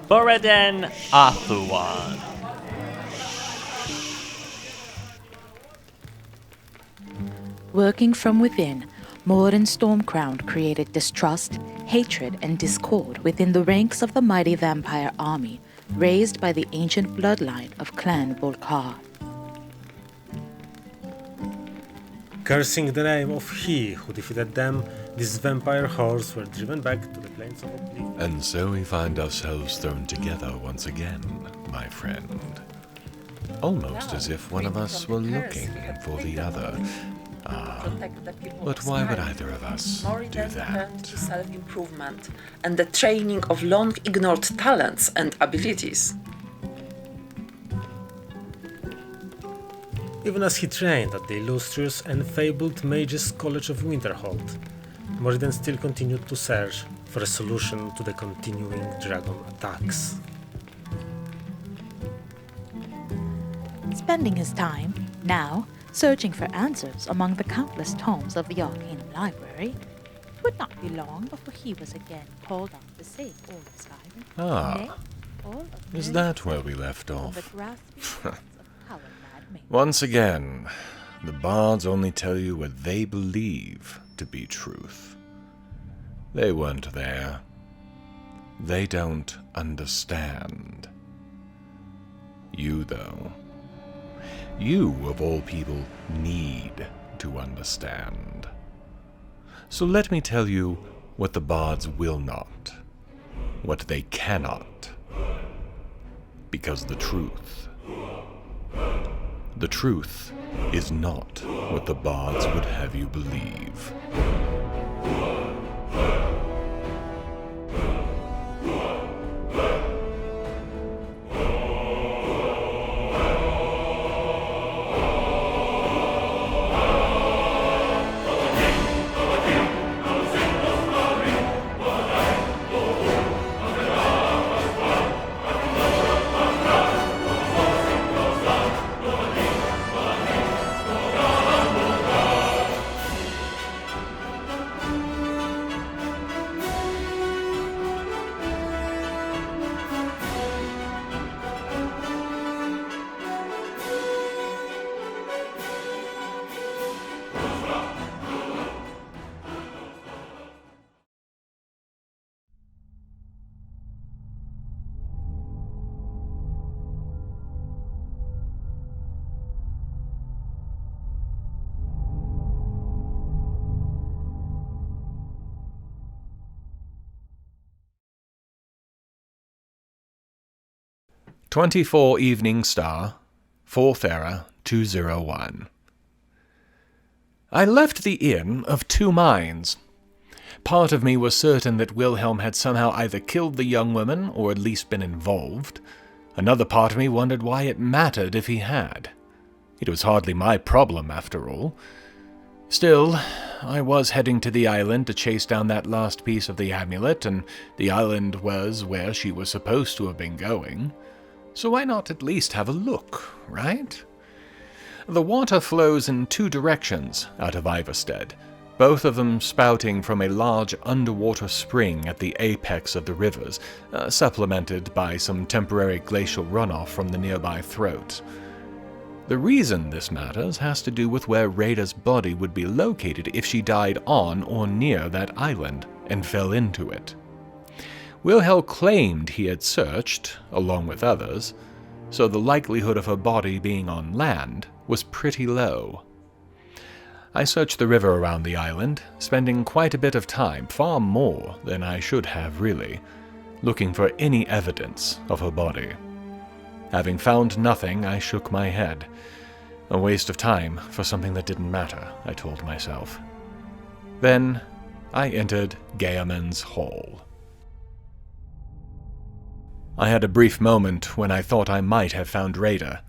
Moriden Athluan. Working from within, Moriden Stormcrown created distrust, hatred, and discord within the ranks of the mighty vampire army raised by the ancient bloodline of Clan Volkar. Cursing the name of he who defeated them, these vampire hordes were driven back to the plains of oblivion. And so we find ourselves thrown together once again, my friend. Almost as if one of us were looking for the other. But why would either of us do that? To self-improvement and the training of long-ignored talents and abilities. Even as he trained at the illustrious and fabled Mages College of Winterhold, Moriden still continued to search for a solution to the continuing dragon attacks. Spending his time, now, searching for answers among the countless tomes of the Arcane Library, it would not be long before he was again called on to save all of Skyrim. Ah, is that where we left off? Once again, the bards only tell you what they believe to be truth. They weren't there. They don't understand. You, though. You, of all people, need to understand. So let me tell you what the bards will not, what they cannot. Because the truth is not what the bards would have you believe. "24 Evening Star, 4th Era 201. I left the inn of two minds. Part of me was certain that Wilhelm had somehow either killed the young woman or at least been involved. Another part of me wondered why it mattered if he had. It was hardly my problem, after all. Still, I was heading to the island to chase down that last piece of the amulet, and the island was where she was supposed to have been going. So why not at least have a look, right? The water flows in two directions out of Iverstead, both of them spouting from a large underwater spring at the apex of the rivers, supplemented by some temporary glacial runoff from the nearby throat. The reason this matters has to do with where Rada's body would be located if she died on or near that island and fell into it. Wilhelm claimed he had searched, along with others, so the likelihood of her body being on land was pretty low. I searched the river around the island, spending quite a bit of time, far more than I should have really, looking for any evidence of her body. Having found nothing, I shook my head. A waste of time for something that didn't matter, I told myself. Then I entered Gaeaman's Hall. I had a brief moment when I thought I might have found Rada,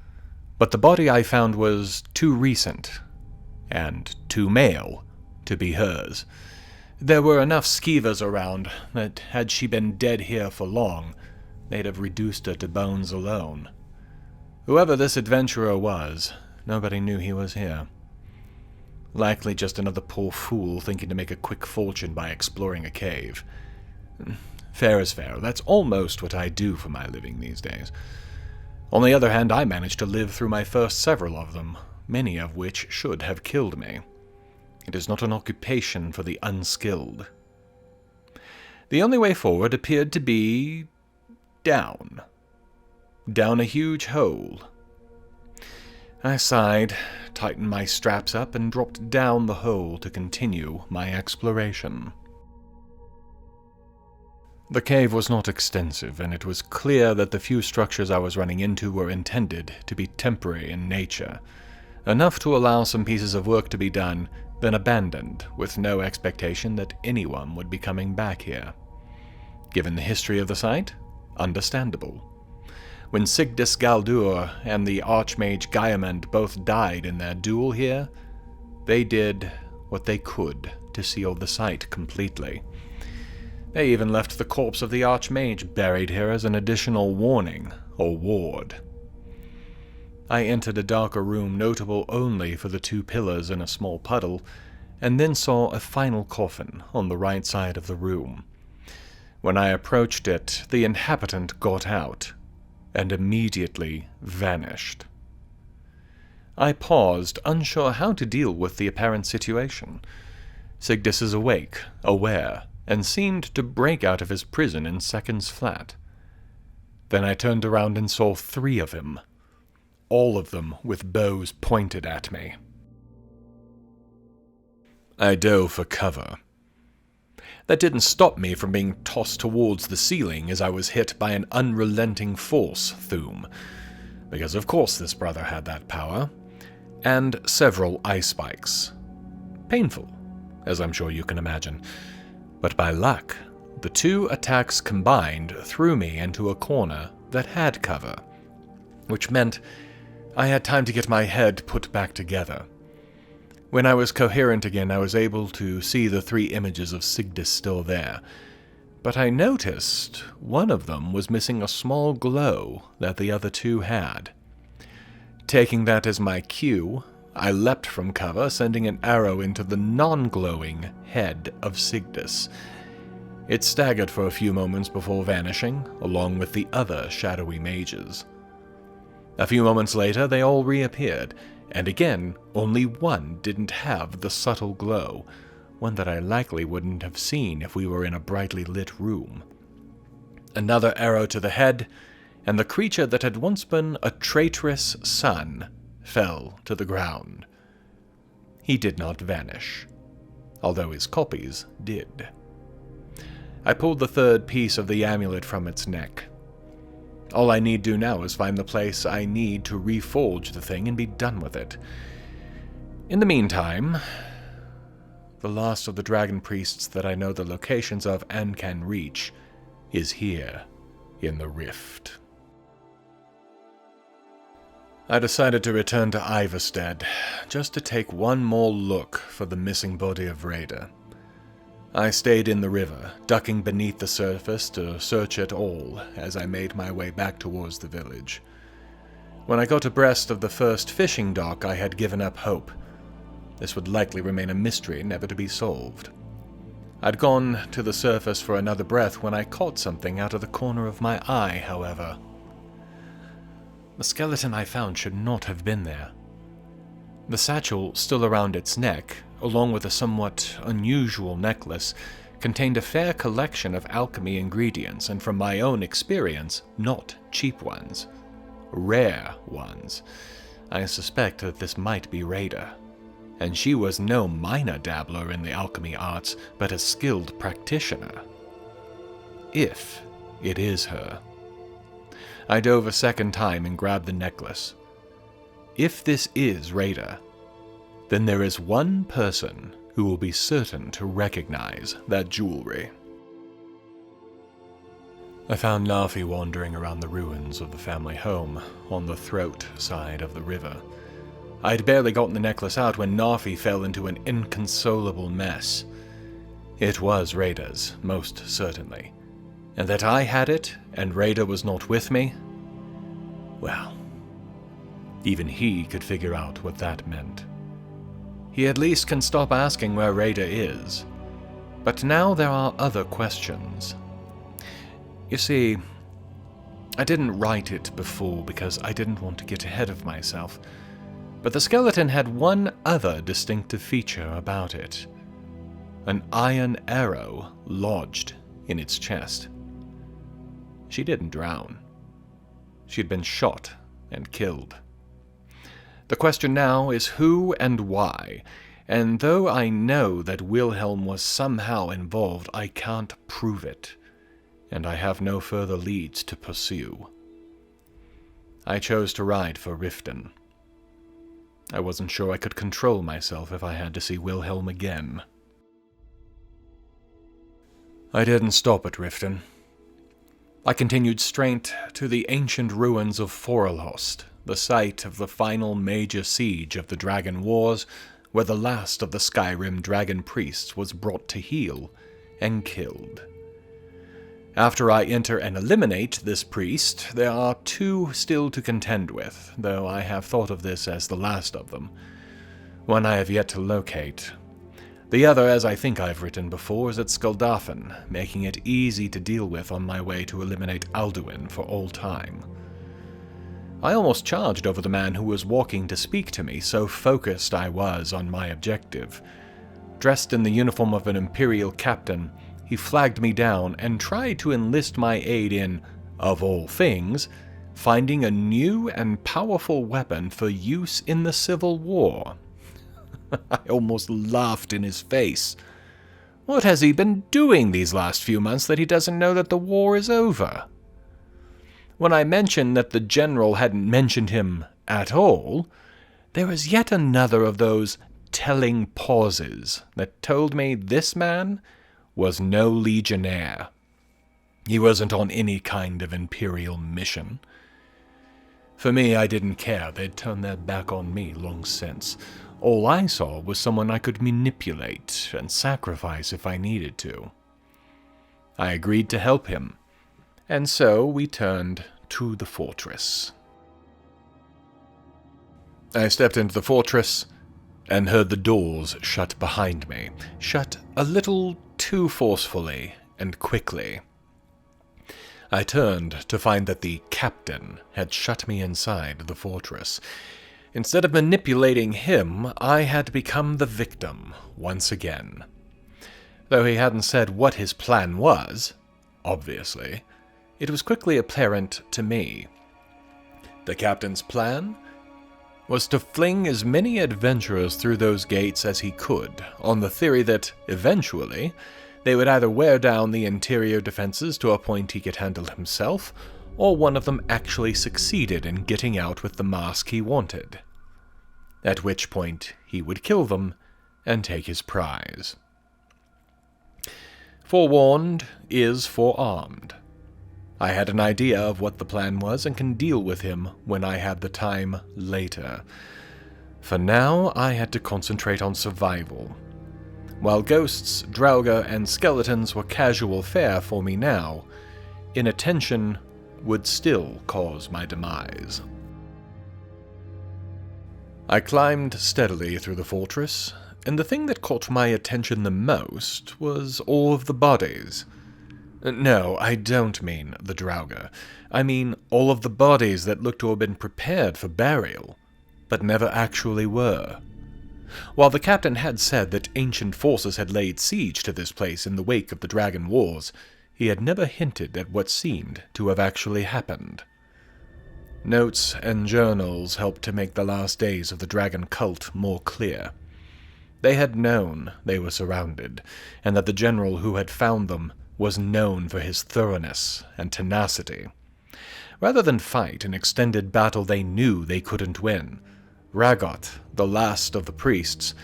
but the body I found was too recent, and too male, to be hers. There were enough skeevers around that had she been dead here for long, they'd have reduced her to bones alone. Whoever this adventurer was, nobody knew he was here. Likely just another poor fool thinking to make a quick fortune by exploring a cave. fair is fair. That's almost what I do for my living these days. On the other hand, I managed to live through my first several of them, many of which should have killed me. It is not an occupation for the unskilled. The only way forward appeared to be down. Down a huge hole. I sighed, tightened my straps up, and dropped down the hole to continue my exploration. The cave was not extensive, and it was clear that the few structures I was running into were intended to be temporary in nature, enough to allow some pieces of work to be done, then abandoned, with no expectation that anyone would be coming back here. Given the history of the site, understandable. When Sigdis Gauldur and the Archmage Gaiamund both died in their duel here, they did what they could to seal the site completely. They even left the corpse of the Archmage buried here as an additional warning or ward. I entered a darker room notable only for the 2 pillars and a small puddle, and then saw a final coffin on the right side of the room. When I approached it, the inhabitant got out, and immediately vanished. I paused, unsure how to deal with the apparent situation. Sigdis is awake, aware, and seemed to break out of his prison in seconds flat. Then I turned around and saw 3 of him, all of them with bows pointed at me. I dove for cover. That didn't stop me from being tossed towards the ceiling as I was hit by an unrelenting force Thume, because of course this brother had that power, and several ice spikes. Painful, as I'm sure you can imagine. But by luck, the 2 attacks combined threw me into a corner that had cover, which meant I had time to get my head put back together. When I was coherent again, I was able to see the 3 images of Sigdis still there, but I noticed one of them was missing a small glow that the other 2 had. Taking that as my cue, I leapt from cover, sending an arrow into the non-glowing head of Sigdis. It staggered for a few moments before vanishing, along with the other shadowy mages. A few moments later, they all reappeared, and again, only one didn't have the subtle glow, one that I likely wouldn't have seen if we were in a brightly lit room. Another arrow to the head, and the creature that had once been a traitorous son fell to the ground. He did not vanish, although his copies did. I pulled the 3rd piece of the amulet from its neck. All I need do now is find the place I need to reforge the thing and be done with it. In the meantime, the last of the dragon priests that I know the locations of and can reach is here in the rift. I decided to return to Iverstead, just to take one more look for the missing body of Raider. I stayed in the river, ducking beneath the surface to search it all as I made my way back towards the village. When I got abreast of the first fishing dock, I had given up hope. This would likely remain a mystery, never to be solved. I'd gone to the surface for another breath when I caught something out of the corner of my eye, however. The skeleton I found should not have been there. The satchel still around its neck, along with a somewhat unusual necklace, contained a fair collection of alchemy ingredients, and from my own experience, not cheap ones. Rare ones. I suspect that this might be Raider. And she was no minor dabbler in the alchemy arts, but a skilled practitioner. If it is her. I dove a second time and grabbed the necklace. If this is Raider, then there is one person who will be certain to recognize that jewelry. I found Nafi wandering around the ruins of the family home on the throat side of the river. I had barely gotten the necklace out when Nafi fell into an inconsolable mess. It was Raider's, most certainly. And that I had it, and Raider was not with me? Well, even he could figure out what that meant. He at least can stop asking where Raider is. But now there are other questions. You see, I didn't write it before because I didn't want to get ahead of myself, but the skeleton had one other distinctive feature about it. An iron arrow lodged in its chest. She didn't drown. She'd been shot and killed. The question now is who and why, and though I know that Wilhelm was somehow involved, I can't prove it, and I have no further leads to pursue. I chose to ride for Riften. I wasn't sure I could control myself if I had to see Wilhelm again. I didn't stop at Riften. I continued straight to the ancient ruins of Forelhost, the site of the final major siege of the Dragon Wars, where the last of the Skyrim dragon priests was brought to heel and killed. After I enter and eliminate this priest, there are 2 still to contend with, though I have thought of this as the last of them. One I have yet to locate. The other, as I think I've written before, is at Skuldafn, making it easy to deal with on my way to eliminate Alduin for all time. I almost charged over the man who was walking to speak to me, so focused I was on my objective. Dressed in the uniform of an Imperial captain, he flagged me down and tried to enlist my aid in, of all things, finding a new and powerful weapon for use in the Civil War. I almost laughed in his face. What has he been doing these last few months that he doesn't know that the war is over? When I mentioned that the general hadn't mentioned him at all, there was yet another of those telling pauses that told me this man was no legionnaire. He wasn't on any kind of imperial mission. For me, I didn't care. They'd turned their back on me long since. All I saw was someone I could manipulate and sacrifice if I needed to. I agreed to help him, and so we turned to the fortress. I stepped into the fortress and heard the doors shut behind me, shut a little too forcefully and quickly. I turned to find that the captain had shut me inside the fortress. Instead of manipulating him, I had become the victim once again. Though he hadn't said what his plan was, obviously, it was quickly apparent to me. The captain's plan was to fling as many adventurers through those gates as he could, on the theory that, eventually, they would either wear down the interior defenses to a point he could handle himself, or one of them actually succeeded in getting out with the mask he wanted. At which point he would kill them and take his prize. Forewarned is forearmed. I had an idea of what the plan was and can deal with him when I had the time later. For now, I had to concentrate on survival. While ghosts, Draugr, and skeletons were casual fare for me now, inattention would still cause my demise. I climbed steadily through the fortress, and the thing that caught my attention the most was all of the bodies. No, I don't mean the Draugr. I mean all of the bodies that looked to have been prepared for burial, but never actually were. While the captain had said that ancient forces had laid siege to this place in the wake of the Dragon Wars, he had never hinted at what seemed to have actually happened. Notes and journals helped to make the last days of the dragon cult more clear. They had known they were surrounded, and that the general who had found them was known for his thoroughness and tenacity. Rather than fight an extended battle they knew they couldn't win, Ragot, the last of the priests,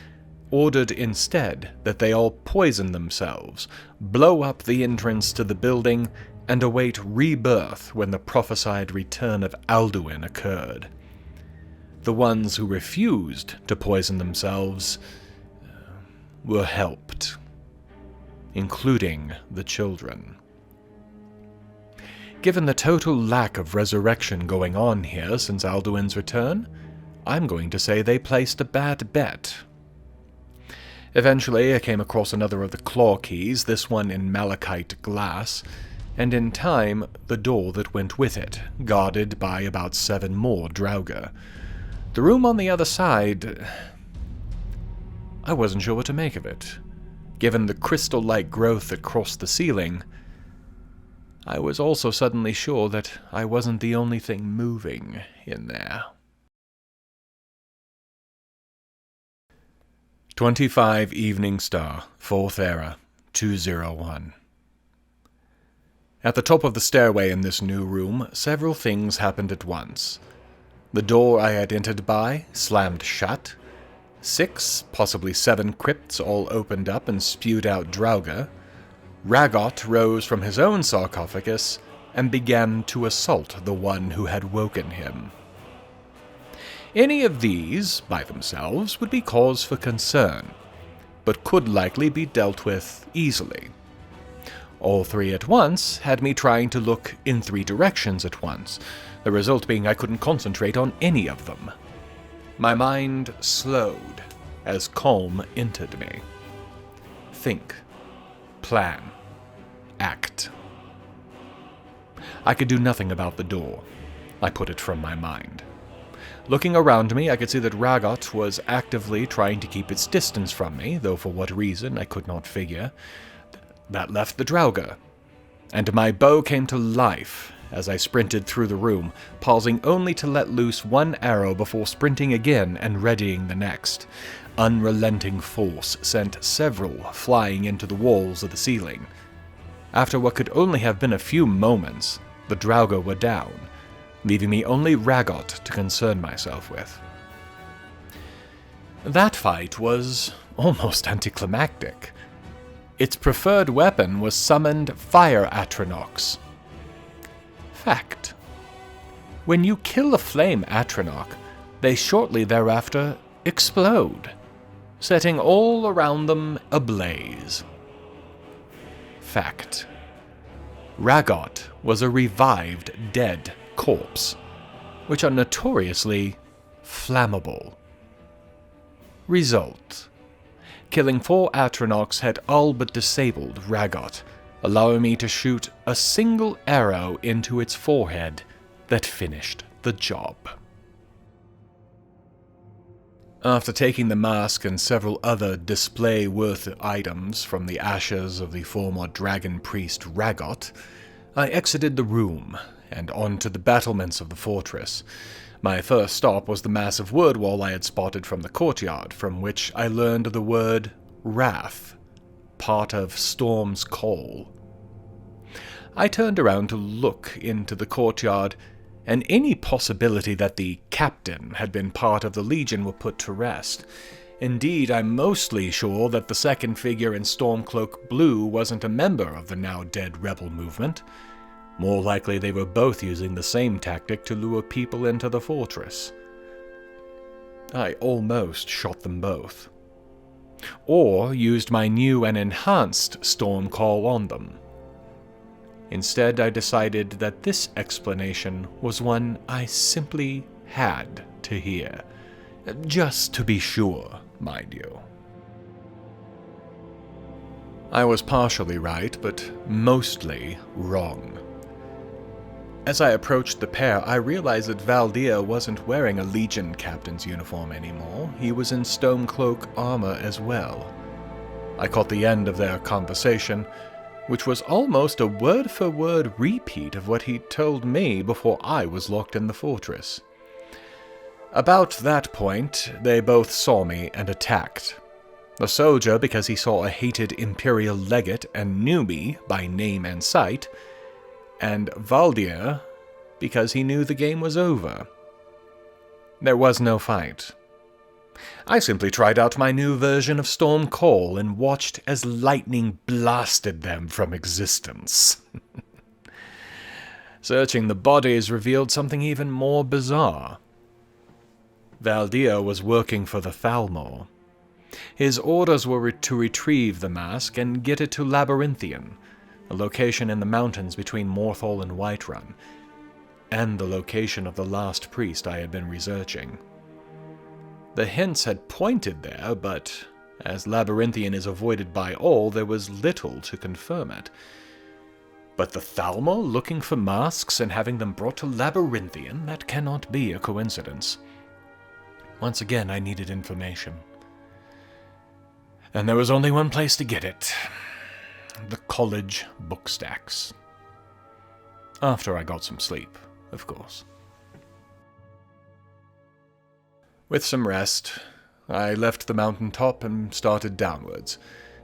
ordered instead that they all poison themselves, blow up the entrance to the building, and await rebirth when the prophesied return of Alduin occurred. The ones who refused to poison themselves were helped, including the children. Given the total lack of resurrection going on here since Alduin's return, I'm going to say they placed a bad bet. Eventually, I came across another of the claw keys, this one in malachite glass, and in time the door that went with it, guarded by about 7 more Draugr. The room on the other side... I wasn't sure what to make of it. Given the crystal-like growth that crossed the ceiling, I was also suddenly sure that I wasn't the only thing moving in there. 25 Evening Star, 4th Era, 201. At the top of the stairway in this new room, several things happened at once. The door I had entered by slammed shut. 6, possibly 7 crypts all opened up and spewed out Draugr. Ragot rose from his own sarcophagus and began to assault the one who had woken him. Any of these, by themselves, would be cause for concern, but could likely be dealt with easily. All 3 at once had me trying to look in 3 directions at once, the result being I couldn't concentrate on any of them. My mind slowed as calm entered me. Think. Plan. Act. I could do nothing about the door. I put it from my mind. Looking around me, I could see that Ragot was actively trying to keep its distance from me, though for what reason I could not figure. That left the Draugr, and my bow came to life as I sprinted through the room, pausing only to let loose 1 arrow before sprinting again and readying the next. Unrelenting force sent several flying into the walls of the ceiling. After what could only have been a few moments, the Draugr were down, leaving me only Ragot to concern myself with. That fight was almost anticlimactic. Its preferred weapon was summoned fire Atronachs. Fact. When you kill a flame Atronach, they shortly thereafter explode, setting all around them ablaze. Fact. Ragot was a revived dead corpse, which are notoriously flammable. Result. Killing 4 Atronachs had all but disabled Ragot, allowing me to shoot a single arrow into its forehead that finished the job. After taking the mask and several other display-worthy items from the ashes of the former dragon priest Ragot, I exited the room and onto the battlements of the fortress. My first stop was the massive wood wall I had spotted from the courtyard, from which I learned the word Wrath, part of Storm's Call. I turned around to look into the courtyard, and any possibility that the captain had been part of the Legion were put to rest. Indeed, I'm mostly sure that the second figure in Stormcloak Blue wasn't a member of the now-dead rebel movement. More likely they were both using the same tactic to lure people into the fortress. I almost shot them both. Or used my new and enhanced Storm Call on them. Instead, I decided that this explanation was one I simply had to hear. Just to be sure, mind you. I was partially right, but mostly wrong. As I approached the pair, I realized that Valdir wasn't wearing a Legion captain's uniform anymore. He was in Stormcloak armor as well. I caught the end of their conversation, which was almost a word-for-word repeat of what he'd told me before I was locked in the fortress. About that point, they both saw me and attacked. The soldier because he saw a hated Imperial legate and knew me by name and sight, and Valdir because he knew the game was over. There was no fight. I simply tried out my new version of Storm Call and watched as lightning blasted them from existence. Searching the bodies revealed something even more bizarre. Valdir was working for the Thalmor. His orders were to retrieve the mask and get it to Labyrinthian, a location in the mountains between Morthal and Whiterun, and the location of the last priest I had been researching. The hints had pointed there, but as Labyrinthian is avoided by all, there was little to confirm it. But the Thalmor looking for masks and having them brought to Labyrinthian, that cannot be a coincidence. Once again, I needed information. And there was only one place to get it. The college bookstacks. After I got some sleep, of course. With some rest, I left the mountaintop and started downwards,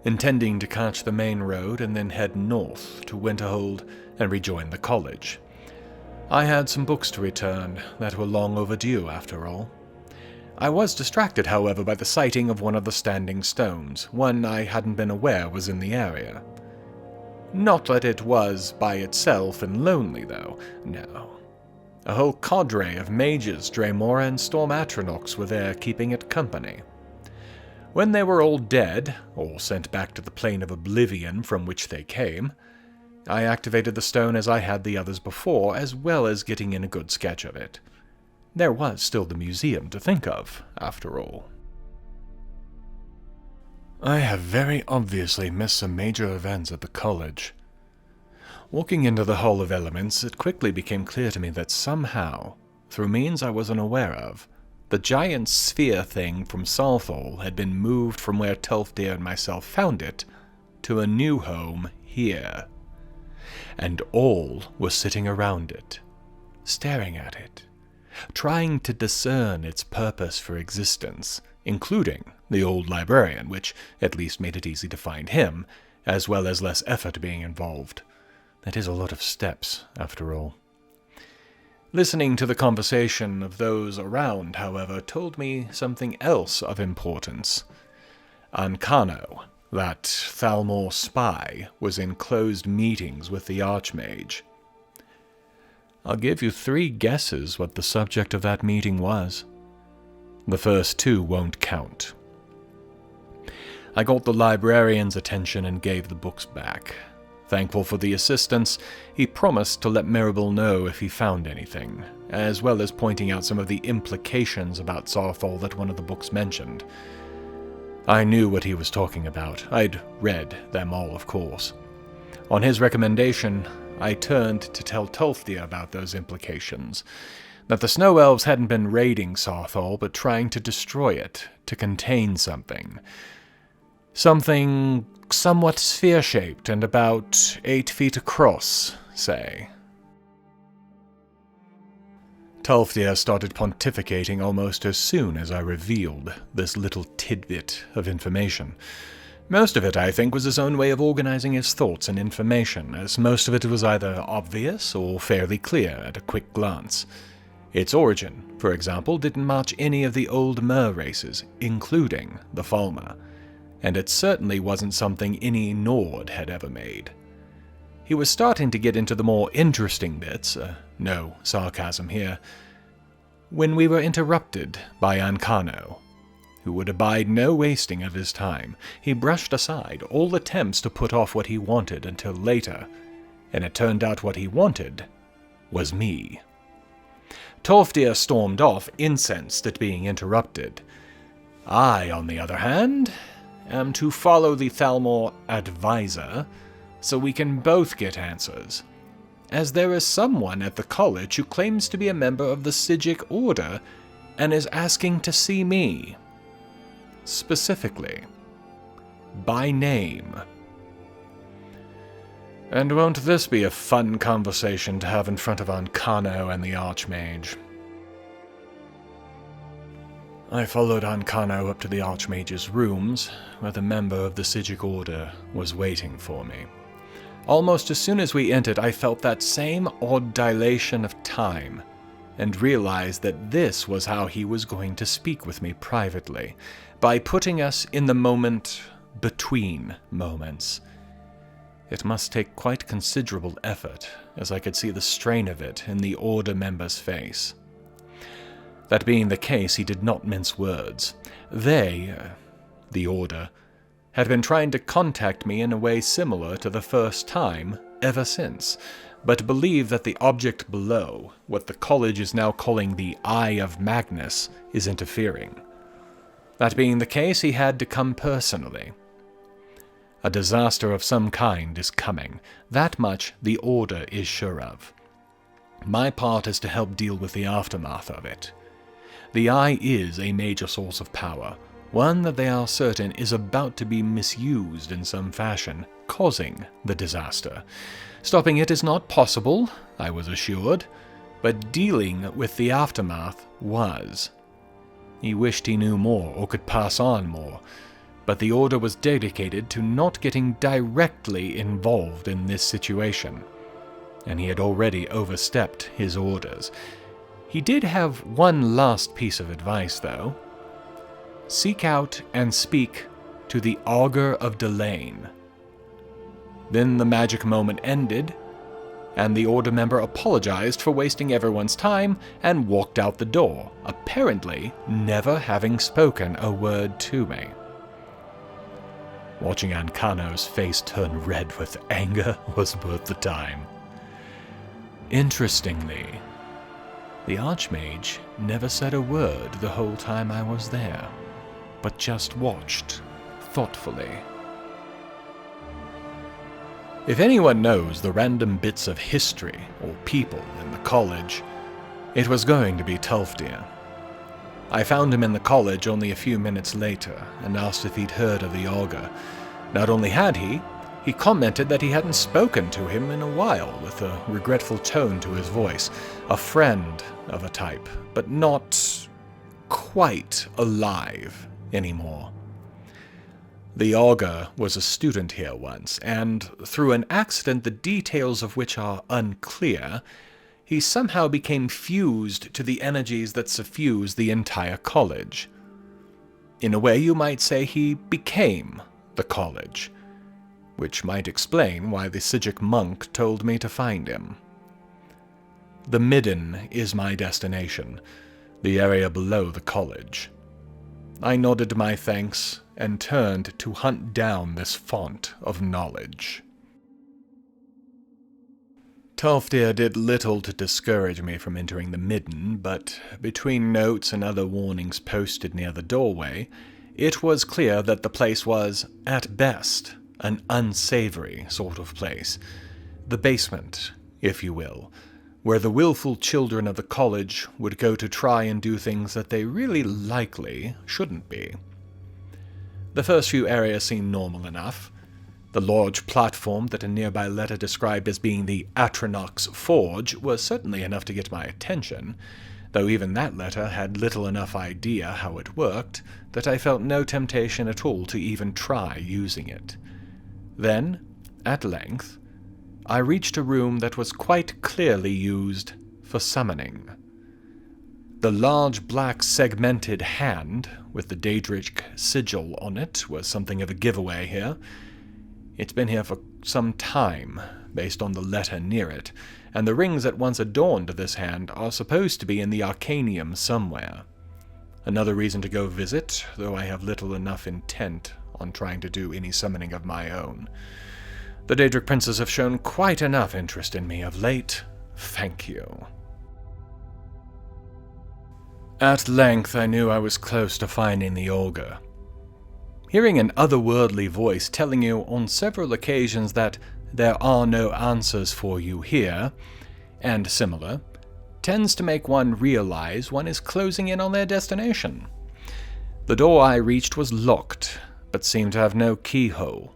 intending to catch the main road and then head north to Winterhold and rejoin the college. I had some books to return that were long overdue, after all. I was distracted, however, by the sighting of one of the standing stones, one I hadn't been aware was in the area. Not that it was by itself and lonely, though, no. A whole cadre of mages, Draymora and Storm Atronox were there keeping it company. When they were all dead, or sent back to the plane of oblivion from which they came, I activated the stone as I had the others before, as well as getting in a good sketch of it. There was still the museum to think of, after all. I have very obviously missed some major events at the college. Walking into the Hall of Elements, it quickly became clear to me that somehow, through means I wasn't aware of, the giant sphere thing from Salthol had been moved from where Telfdir and myself found it to a new home here. And all were sitting around it, staring at it, trying to discern its purpose for existence, including the old librarian, which at least made it easy to find him, as well as less effort being involved. That is a lot of steps, after all. Listening to the conversation of those around, however, told me something else of importance. Ancano, that Thalmor spy, was in closed meetings with the Archmage. I'll give you 3 guesses what the subject of that meeting was. The first 2 won't count. I got the librarian's attention and gave the books back. Thankful for the assistance, he promised to let Mirabel know if he found anything, as well as pointing out some of the implications about Sarthol that one of the books mentioned. I knew what he was talking about. I'd read them all, of course. On his recommendation, I turned to tell Tolfdir about those implications, that the Snow Elves hadn't been raiding Sarthol, but trying to destroy it, to contain something. Something somewhat sphere-shaped and about 8 feet across, say. Tolfdir started pontificating almost as soon as I revealed this little tidbit of information. Most of it, I think, was his own way of organizing his thoughts and information, as most of it was either obvious or fairly clear at a quick glance. Its origin, for example, didn't match any of the old Mer races, including the Falmer, and it certainly wasn't something any Nord had ever made. He was starting to get into the more interesting bits, no sarcasm here, when we were interrupted by Ancano, who would abide no wasting of his time. He brushed aside all attempts to put off what he wanted until later, and it turned out what he wanted was me. Tolfdir stormed off, incensed at being interrupted. I, on the other hand, am to follow the Thalmor advisor, so we can both get answers, as there is someone at the college who claims to be a member of the Psijic Order and is asking to see me. Specifically. By name. And won't this be a fun conversation to have in front of Ancano and the Archmage? I followed Ancano up to the Archmage's rooms, where the member of the Psijic Order was waiting for me. Almost as soon as we entered, I felt that same odd dilation of time, and realized that this was how he was going to speak with me privately, by putting us in the moment between moments. It must take quite considerable effort, as I could see the strain of it in the Order member's face. That being the case, he did not mince words. They, the Order, had been trying to contact me in a way similar to the first time ever since, but believe that the object below, what the college is now calling the Eye of Magnus, is interfering. That being the case, he had to come personally. A disaster of some kind is coming. That much the Order is sure of. My part is to help deal with the aftermath of it. The Eye is a major source of power, one that they are certain is about to be misused in some fashion, causing the disaster. Stopping it is not possible, I was assured, but dealing with the aftermath was. He wished he knew more or could pass on more, but the Order was dedicated to not getting directly involved in this situation, and he had already overstepped his orders. He did have one last piece of advice, though. Seek out and speak to the Augur of Delane. Then the magic moment ended, and the Order member apologized for wasting everyone's time and walked out the door, apparently never having spoken a word to me. Watching Ancano's face turn red with anger was worth the time. Interestingly, the Archmage never said a word the whole time I was there, but just watched thoughtfully. If anyone knows the random bits of history or people in the college, it was going to be Tulfdir. I found him in the college only a few minutes later and asked if he'd heard of the Augur. Not only had he commented that he hadn't spoken to him in a while, with a regretful tone to his voice. A friend of a type, but not quite alive anymore. The Augur was a student here once, and through an accident the details of which are unclear, he somehow became fused to the energies that suffuse the entire college. In a way, you might say he became the college, which might explain why the Psijic monk told me to find him. The Midden is my destination, the area below the college. I nodded my thanks and turned to hunt down this font of knowledge. Tulfdir did little to discourage me from entering the Midden, but between notes and other warnings posted near the doorway, it was clear that the place was, at best, an unsavory sort of place. The basement, if you will, where the willful children of the college would go to try and do things that they really likely shouldn't be. The first few areas seemed normal enough. The large platform that a nearby letter described as being the Atronach's Forge was certainly enough to get my attention, though even that letter had little enough idea how it worked that I felt no temptation at all to even try using it. Then, at length, I reached a room that was quite clearly used for summoning. The large black segmented hand with the daedric sigil on it was something of a giveaway here. It's been here for some time, based on the letter near it, and the rings that once adorned this hand are supposed to be in the Arcanium somewhere. Another reason to go visit, though I have little enough intent on trying to do any summoning of my own. The Daedric princes have shown quite enough interest in me of late. Thank you. At length I knew I was close to finding the Augur. Hearing an otherworldly voice telling you on several occasions that there are no answers for you here, and similar, tends to make one realize one is closing in on their destination. The door I reached was locked, but seemed to have no keyhole.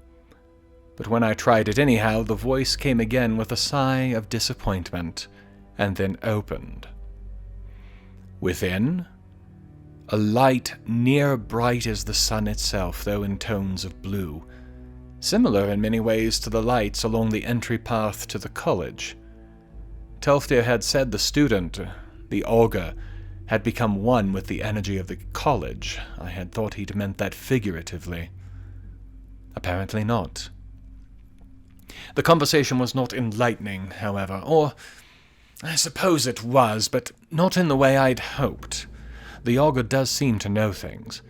But when I tried it anyhow, the voice came again with a sigh of disappointment, and then opened. Within, a light near bright as the sun itself, though in tones of blue, similar in many ways to the lights along the entry path to the college. Tulfdir had said the student, the Augur, had become one with the energy of the college. I had thought he'd meant that figuratively. Apparently not. The conversation was not enlightening, however, or I suppose it was, but not in the way I'd hoped. The Augur does seem to know things.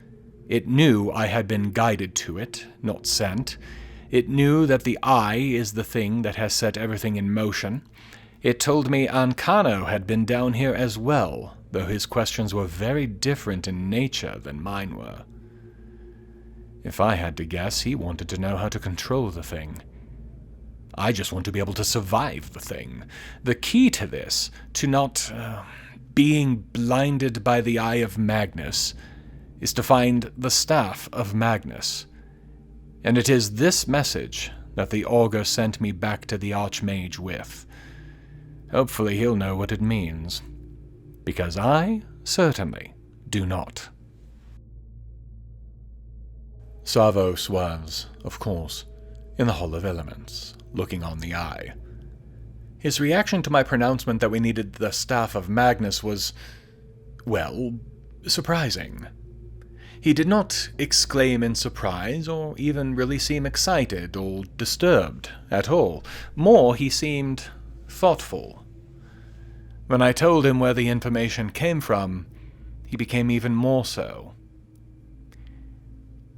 It knew I had been guided to it, not sent. It knew that the eye is the thing that has set everything in motion. It told me Ancano had been down here as well, though his questions were very different in nature than mine were. If I had to guess, he wanted to know how to control the thing. I just want to be able to survive the thing. The key to this, to not being blinded by the eye of Magnus, is to find the staff of Magnus. And it is this message that the augur sent me back to the Archmage with. Hopefully he'll know what it means. Because I certainly do not. Savos was, of course, in the Hall of Elements, looking on the eye. His reaction to my pronouncement that we needed the staff of Magnus was, well, surprising. He did not exclaim in surprise, or even really seem excited or disturbed at all. More, he seemed thoughtful. When I told him where the information came from, he became even more so.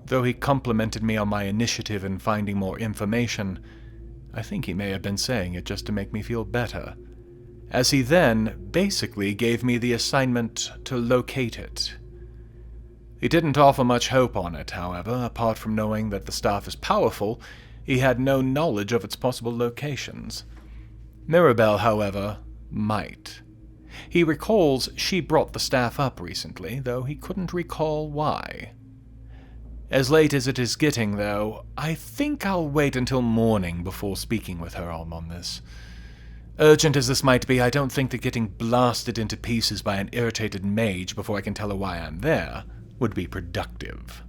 Though he complimented me on my initiative in finding more information, I think he may have been saying it just to make me feel better, as he then basically gave me the assignment to locate it. He didn't offer much hope on it, however. Apart from knowing that the staff is powerful, he had no knowledge of its possible locations. Mirabelle, however, might. He recalls she brought the staff up recently, though he couldn't recall why. As late as it is getting, though, I think I'll wait until morning before speaking with her on this. Urgent as this might be, I don't think that getting blasted into pieces by an irritated mage before I can tell her why I'm there would be productive.